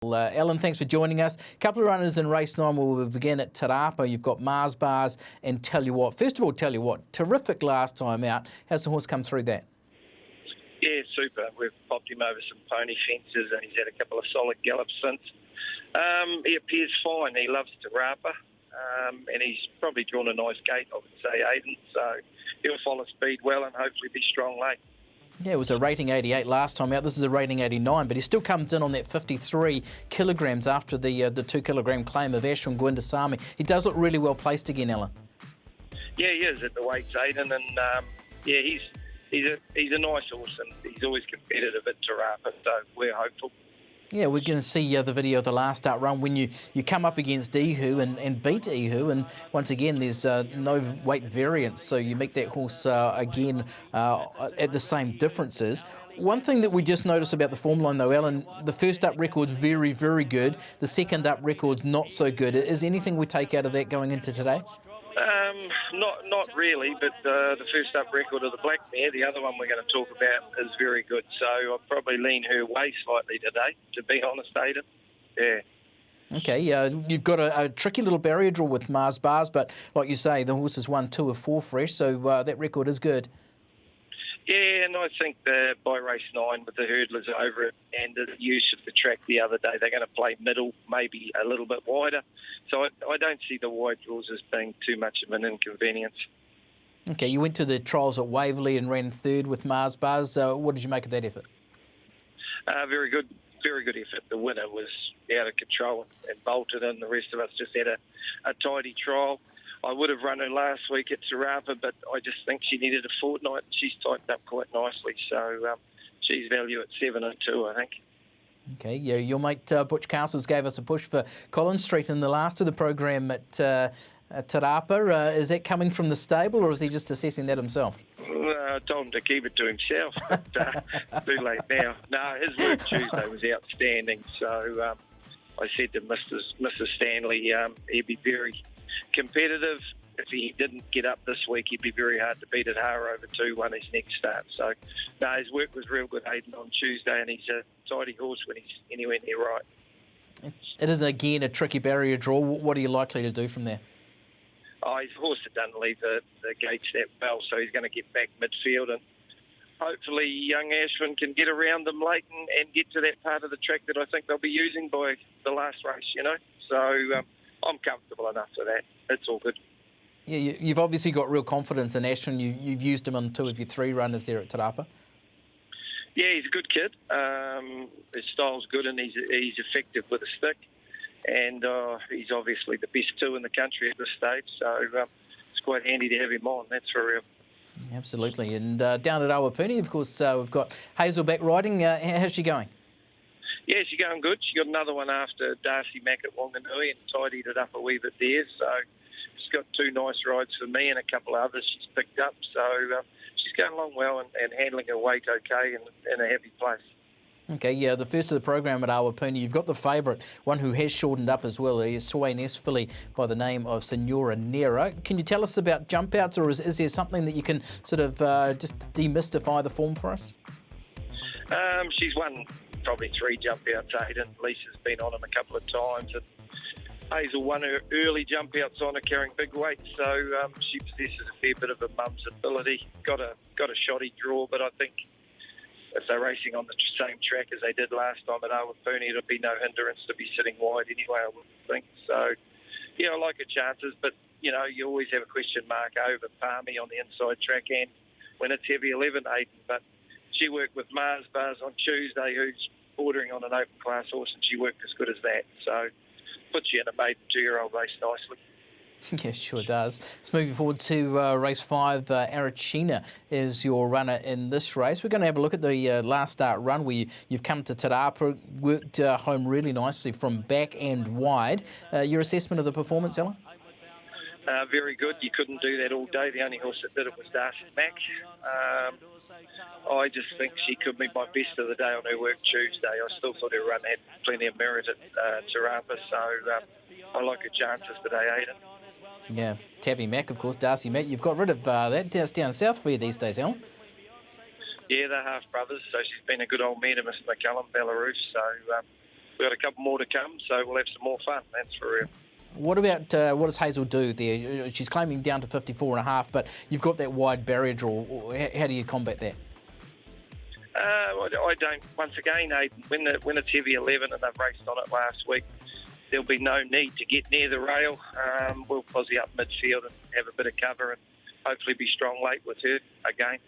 Allan, thanks for joining us. A couple of runners in race 9 where we'll begin at Te Rapa. You've got Mars Bars and Tell You What. First of all, Tell You What, terrific last time out. How's the horse come through that? Yeah, super. We've popped him over some pony fences and he's had a couple of solid gallops since. He appears fine. He loves Te Rapa and he's probably drawn a nice gate, I would say, Aiden. So he'll follow speed well and hopefully be strong late. Yeah, it was a rating 88 last time out. This is a rating 89, but he still comes in on that 53 kilograms after the 2 kilogram claim of Ashwin Gwindasamy. He does look really well placed again, Allan. Yeah, he is at the weights, Aiden, and he's a nice horse and he's always competitive at Te Rapa, so we're hopeful. Yeah, we're going to see the video of the last start run when you come up against Ihu and beat Ihu, and once again there's no weight variance, so you make that horse again at the same differences. One thing that we just noticed about the form line though, Allan, the first up record's very, very good, the second up record's not so good. Is anything we take out of that going into today? Not really, but the first up record of the black mare, the other one we're going to talk about, is very good. So I'll probably lean her way slightly today, to be honest, Aiden. Yeah. Okay, you've got a tricky little barrier draw with Mars Bars, but like you say, the horse has won 2 of 4 fresh, so that record is good. Yeah, and I think that by race 9 with the hurdlers over it and the use of the track the other day, they're going to play middle, maybe a little bit wider. So I don't see the wide draws as being too much of an inconvenience. Okay, you went to the trials at Waverley and ran third with Mars Bars. What did you make of that effort? Very good effort. The winner was out of control and bolted in. The rest of us just had a tidy trial. I would have run her last week at Te Rapa, but I just think she needed a fortnight. She's tightened up quite nicely, so she's value at 7 and 2, I think. Okay, yeah, your mate Butch Castles gave us a push for Collins Street in the last of the program at Te Rapa. Is that coming from the stable, or is he just assessing that himself? I told him to keep it to himself, but too late now. No, his work Tuesday was outstanding, so I said to Mr. Stanley he'd be very competitive. If he didn't get up this week, he'd be very hard to beat at Hara over 2-1 his next start. So, no, his work was real good, Aiden, on Tuesday, and he's a tidy horse when he's anywhere near right. It is, again, a tricky barrier draw. What are you likely to do from there? Oh, his horse didn't leave the gates that well, so he's going to get back midfield, and hopefully young Ashwin can get around them late and get to that part of the track that I think they'll be using by the last race, you know. So I'm comfortable enough for that. It's all good. Yeah, you've obviously got real confidence in Ashwin. You've used him on 2 of your 3 runners there at Te Rapa. Yeah, he's a good kid. His style's good and he's effective with a stick. And he's obviously the best 2 in the country at this stage. So it's quite handy to have him on, that's for real. Absolutely. And down at Awapuni, of course, we've got Hazel back riding. How's she going? Yeah, she's going good. She got another one after Darcy Mack at Wanganui and tidied it up a wee bit there. So she's got 2 nice rides for me and a couple of others she's picked up. So she's going along well and handling her weight okay and in a happy place. Okay, yeah, the first of the program at Awapuni, you've got the favourite, one who has shortened up as well. He is Soy Nest filly by the name of Senora Nera. Can you tell us about jump outs, or is there something that you can sort of just demystify the form for us? She's won probably 3 jump outs, Aiden. Lisa's been on him a couple of times. And Hazel won her early jump outs on her carrying big weights, so she possesses a fair bit of a mum's ability. Got a shoddy draw, but I think if they're racing on the same track as they did last time at Awapuni, it'll be no hindrance to be sitting wide anyway, I would think. So, yeah, I like her chances, but, you know, you always have a question mark over Palmy on the inside track and when it's heavy 11, Aiden. But she worked with Mars Bars on Tuesday, who's bordering on an open class horse, and she worked as good as that. So, puts you in a maiden 2-year-old race nicely. Yeah, sure does. Let's move forward to race 5. Arachina is your runner in this race. We're going to have a look at the last start run where you've come to Te Rapa, worked home really nicely from back and wide. Your assessment of the performance, Allan? Very good. You couldn't do that all day. The only horse that did it was Darcy Mack. I just think she could be my best of the day on her work Tuesday. I still thought her run had plenty of merit at Te Rapa, so I like her chances today, Aiden. Yeah, Tavi Mack, of course, Darcy Mack. You've got rid of that. That's down south for you these days, Allan. Yeah, they're half brothers, so she's been a good old mare to Mr. McCullum, Belarus. So we've got a couple more to come, so we'll have some more fun, that's for real. What about what does Hazel do there? She's claiming down to 54.5, but you've got that wide barrier draw. How do you combat that? I don't. Once again, when it's heavy 11 and they've raced on it last week, there'll be no need to get near the rail. We'll posse up midfield and have a bit of cover and hopefully be strong late with her again.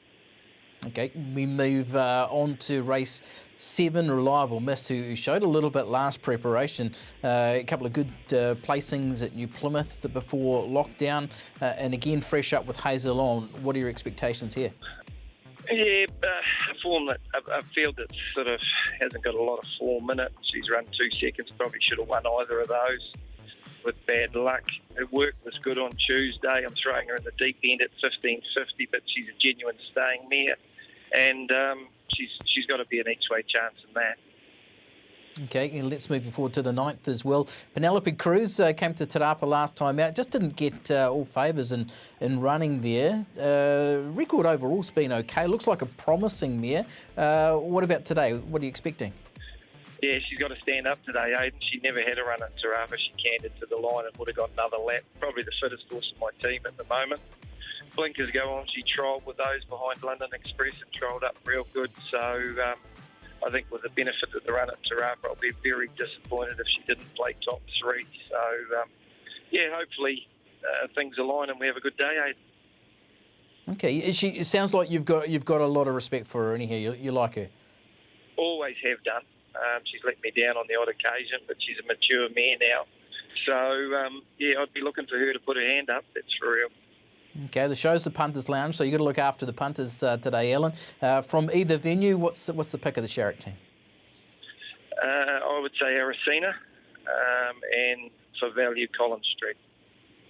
Okay, we move on to race 7, Reliable Miss, who showed a little bit last preparation. A couple of good placings at New Plymouth before lockdown, and again fresh up with Hazel on. What are your expectations here? Yeah, a form that a field that sort of hasn't got a lot of form in it. She's run 2 seconds, probably should have won either of those with bad luck. Her work was good on Tuesday. I'm throwing her in the deep end at 15.50, but she's a genuine staying mare, and she's got to be an each-way chance in that. Okay, and let's move forward to the 9th as well. Penelope Cruz came to Te Rapa last time out, just didn't get all favours in running there. Record overall's been okay, looks like a promising mare. What about today? What are you expecting? Yeah, she's got to stand up today, Aidan. She never had a run at Te Rapa. She canned to the line and would have got another lap. Probably the fittest horse in my team at the moment. Blinkers go on. She trialled with those behind London Express and trialled up real good. So I think with the benefit of the run at Te Rapa, I'll be very disappointed if she didn't play top 3. So, yeah, hopefully things align and we have a good day, Aidan. Okay, it sounds like you've got a lot of respect for her anyhow. You like her? Always have done. She's let me down on the odd occasion, but she's a mature mare now. So, yeah, I'd be looking for her to put her hand up, that's for real. Okay, the show's the Punters Lounge, so you've got to look after the punters today, Allan. From either venue, what's the pick of the Sharrock team? I would say Aracena, and for value, Collins Street.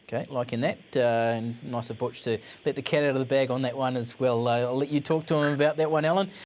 Okay, liking that. And nice of Butch to let the cat out of the bag on that one as well. I'll let you talk to him about that one, Allan.